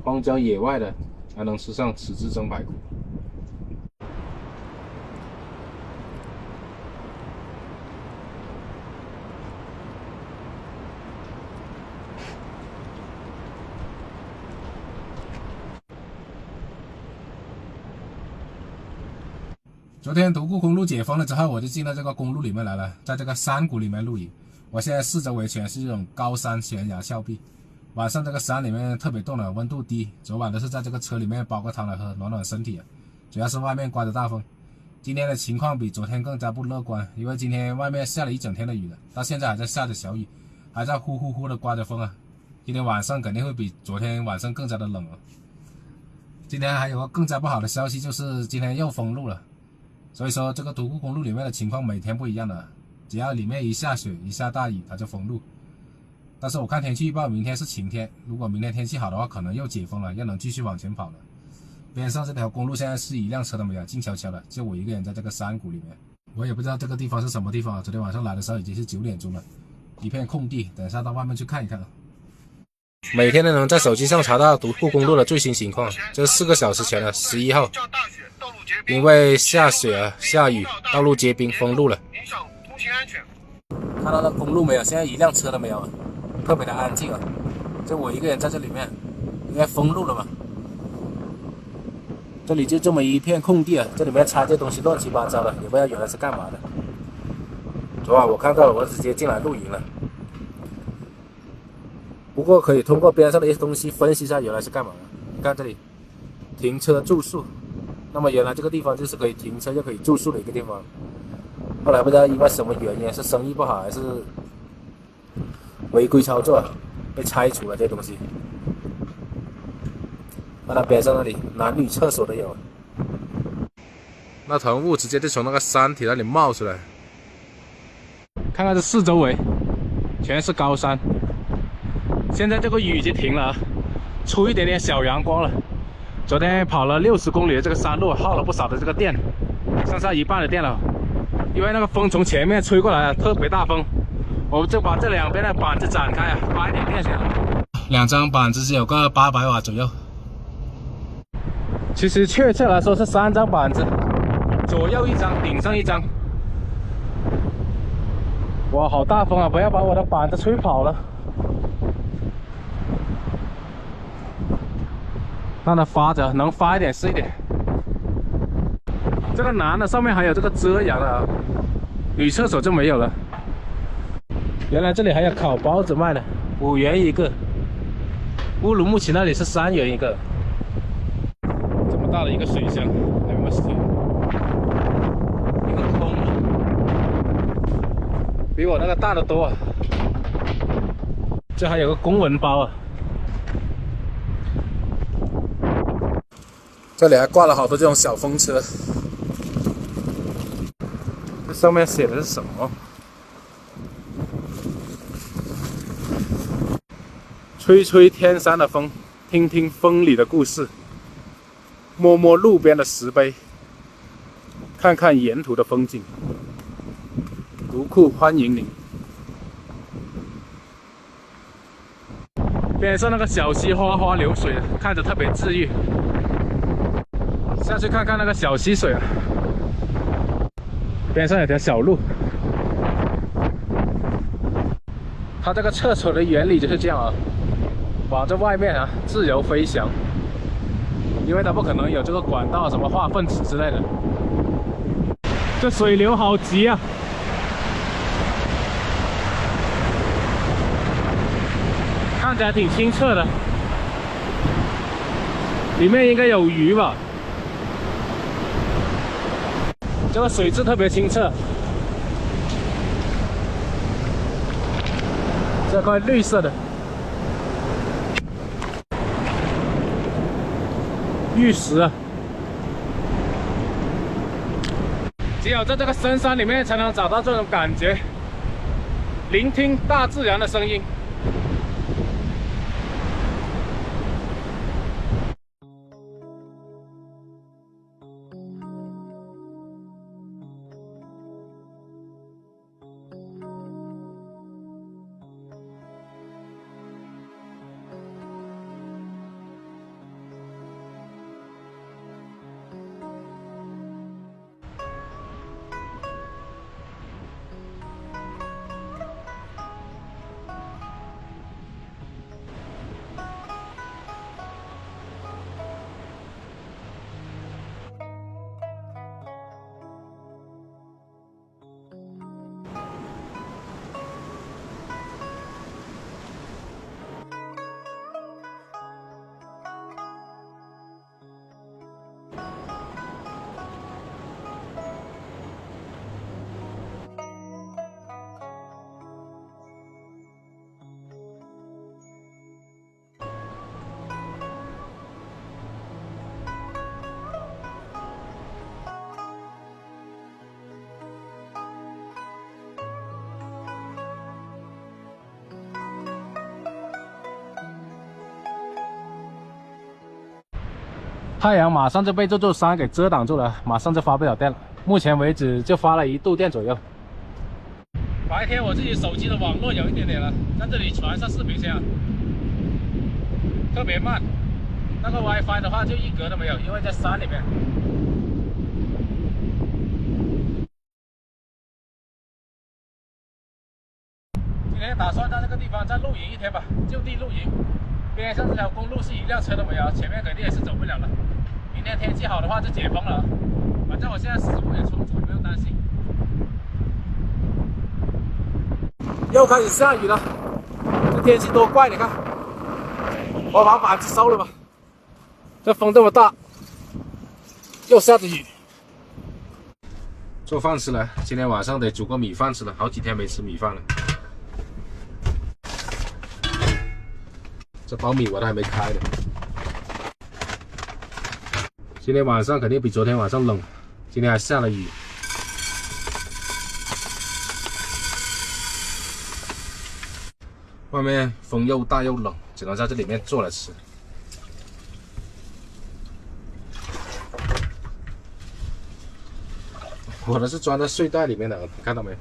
荒郊野外的，还能吃上豉汁蒸排骨。昨天独库公路解封了之后，我就进到这个公路里面来了，在这个山谷里面露营。我现在四周围全是这种高山悬崖峭壁，晚上这个山里面特别冻了，温度低。昨晚都是在这个车里面煲个汤来喝，暖暖身体啊。主要是外面刮着大风。今天的情况比昨天更加不乐观，因为今天外面下了一整天的雨了，到现在还在下着小雨，还在呼呼呼的刮着风啊。今天晚上肯定会比昨天晚上更加的冷了。今天还有个更加不好的消息，就是今天又封路了。所以说这个独库公路里面的情况每天不一样的，只要里面一下雪一下大雨它就封路。但是我看天气预报明天是晴天，如果明天天气好的话，可能又解封了，又能继续往前跑了。边上这条公路现在是一辆车都没有，静悄悄的，就我一个人在这个山谷里面。我也不知道这个地方是什么地方啊，昨天晚上来的时候已经是9点钟了，一片空地，等一下到外面去看一看。每天都能在手机上查到独库公路的最新情况，这4个小时前的11号。因为下雪下雨，道路结冰封路了，影响通行安全。看到那公路没有？现在一辆车都没有，特别的安静啊！就我一个人在这里面，因为封路了嘛。这里就这么一片空地啊，这里面插这东西乱七八糟的，也不知道原来是干嘛的。昨晚我看到了，我直接进来露营了。不过可以通过边上的一些东西分析一下原来是干嘛的。你看这里，停车住宿。那么原来这个地方就是可以停车又可以住宿的一个地方，后来不知道因为什么原因，是生意不好还是违规操作，被拆除了这些东西。看到边上那里男女厕所都有，那团雾直接就从那个山体那里冒出来。看看这四周围全是高山，现在这个雨已经停了啊，出一点点小阳光了。昨天跑了60公里的这个山路，耗了不少的这个电，剩下一半的电了。因为那个风从前面吹过来，特别大风，我就把这两边的板子展开啊，发一点电先。2张板子只有个800瓦左右。其实确切来说是3张板子，左右1张，顶上1张。哇，好大风啊！不要把我的板子吹跑了。让它发着，能发一点是一点。这个男的上面还有这个遮阳的啊，女厕所就没有了。原来这里还有烤包子卖的，5元一个。乌鲁木齐那里是3元一个。这么大的一个水箱，还没水，一个空的，比我那个大的多啊。这还有个公文包啊。这里还挂了好多这种小风车，这上面写的是什么？吹吹天山的风，听听风里的故事，摸摸路边的石碑，看看沿途的风景。独库欢迎你。边上那个小溪哗哗流水，看着特别治愈。下去看看那个小溪水啊，边上有条小路。它这个厕所的原理就是这样啊，往这外面啊自由飞翔，因为它不可能有这个管道什么化粪池之类的。这水流好急啊！看起来挺清澈的，里面应该有鱼吧。这个水质特别清澈，这块绿色的玉石啊，只有在这个深山里面才能找到这种感觉，聆听大自然的声音。太阳马上就被这座山给遮挡住了，马上就发不了电了。目前为止就发了1度电左右。白天我自己手机的网络有一点点了，在这里传上视频先啊，特别慢。那个 WiFi 的话就1格都没有，因为在山里面。今天打算在这个地方再露营1天吧，就地露营。边上这条公路是1辆车都没有，前面肯定也是走不了了。明天天气好的话就解封了，反正我现在食物也充足，不用担心。又开始下雨了，这天气多怪！你看，我把板子收了吧。这风这么大，又下着雨。做饭吃了，今天晚上得煮个米饭吃了，好几天没吃米饭了。这包米我都还没开呢。今天晚上肯定比昨天晚上冷，今天还下了雨。外面风又大又冷，只能在这里面坐着吃。我的是装在睡袋里面的，你看到没？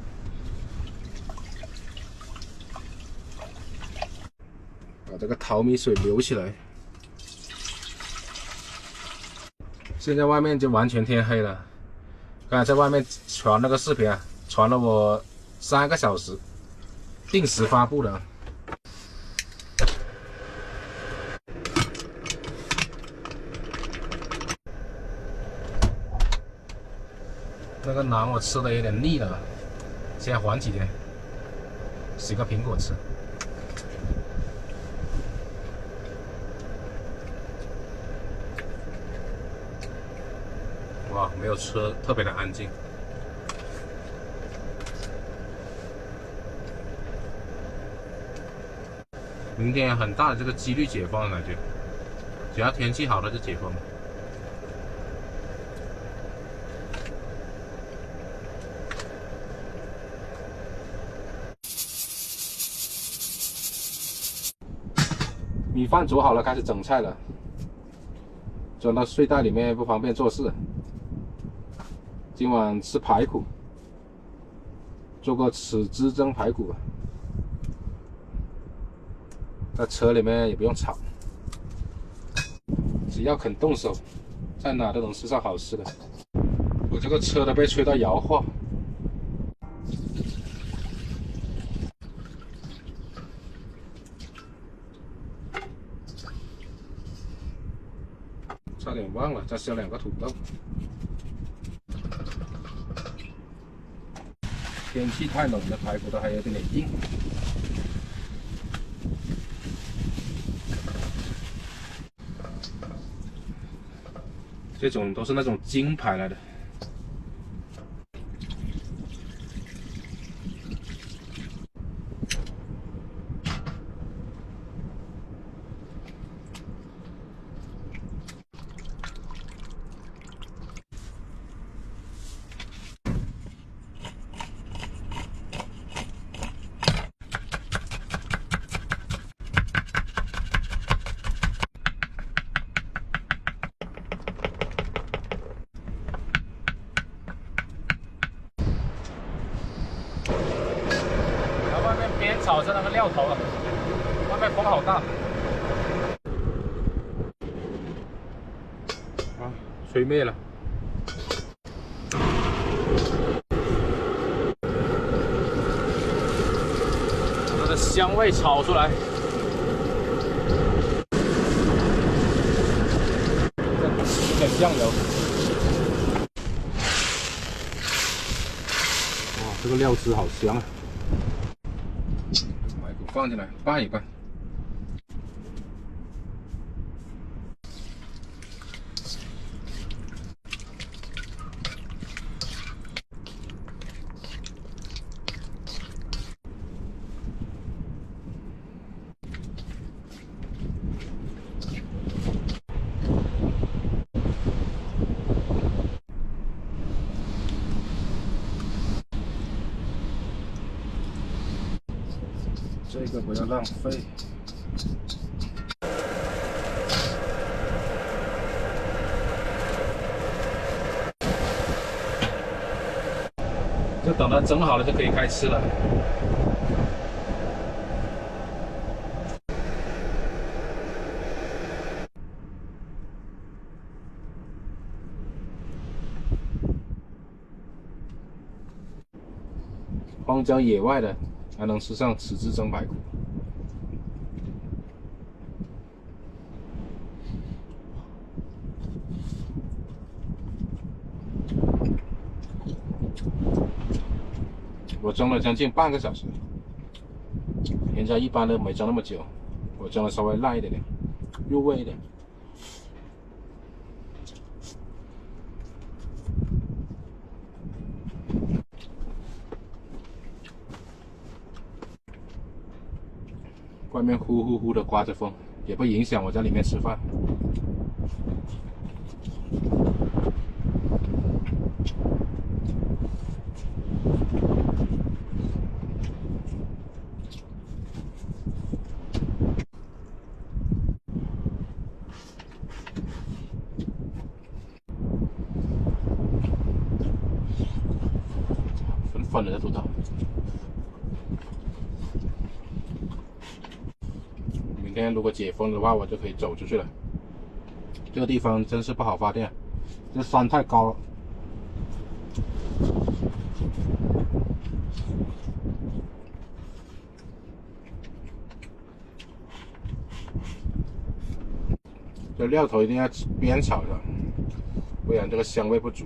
把这个淘米水流起来。现在外面就完全天黑了。刚才在外面传那个视频啊，传了我3个小时，定时发布的。那个馕我吃的有点腻了，先缓几天，洗个苹果吃。哇，没有车，特别的安静。明天很大的这个几率解封的感觉，只要天气好了就解封了。米饭煮好了，开始整菜了。装到睡袋里面不方便做事。今晚吃排骨，做个豉汁蒸排骨。在车里面也不用炒，只要肯动手，在哪都能吃上好吃的。我这个车都被吹到摇晃。差点忘了，再削2个土豆。天气太冷了，排骨都还有点硬。这种都是那种金牌来的。边炒着那个料头了，外面风好大。啊，吹灭了。它的香味炒出来。再施点酱油。哇，这个料汁好香啊！放进来拌一拌。这个不要浪费。等它蒸好了就可以开吃了。荒郊野外的还能吃上豉汁蒸排骨。我蒸了将近半个小时，人家一般都没蒸那么久，我蒸的稍微烂一点点，入味一点。外面呼呼呼的刮着风，也不影响我在里面吃饭。粉粉的土豆。明天如果解封的话，我就可以走出去了。这个地方真是不好发电，这山太高了。这料头一定要煸炒的，不然这个香味不足。